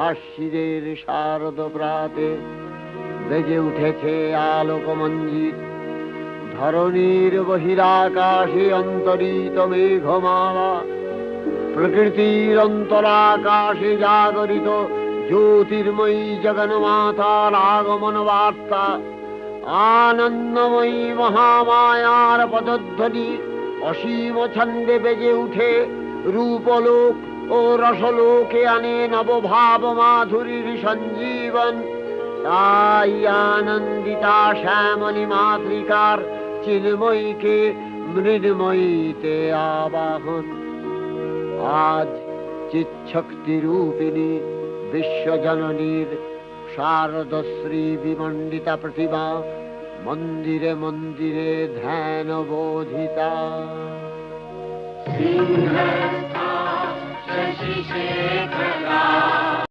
আশ্বিনের শারদ প্রাতে বেজে উঠেছে আলোকমঞ্জিত। ধরণীর বহিরাকাশে অন্তরিত মেঘমালা, প্রকৃতির অন্তরাকাশে জাগরিত জ্যোতির্ময়ী জগন্মাতার আগমন বার্তা। আনন্দময়ী মহামায়ার পদধ্বনি অসীম ছন্দে বেজে উঠে রূপলোক ও রসলোকে আনে নবভাব মাধুরীর সঞ্জীবন। তাই আনন্দিতা শ্যামলী মাতৃকার চিন্ময়ীকে মৃন্ময়ীতে আবাহন। আজ চিৎশক্তি রূপিণী বিশ্বজননীর শারদশ্রী বিমণ্ডিতা প্রতিমা মন্দিরে মন্দিরে ধ্যান বোধিতা। সিংহস্থা শশিশেখর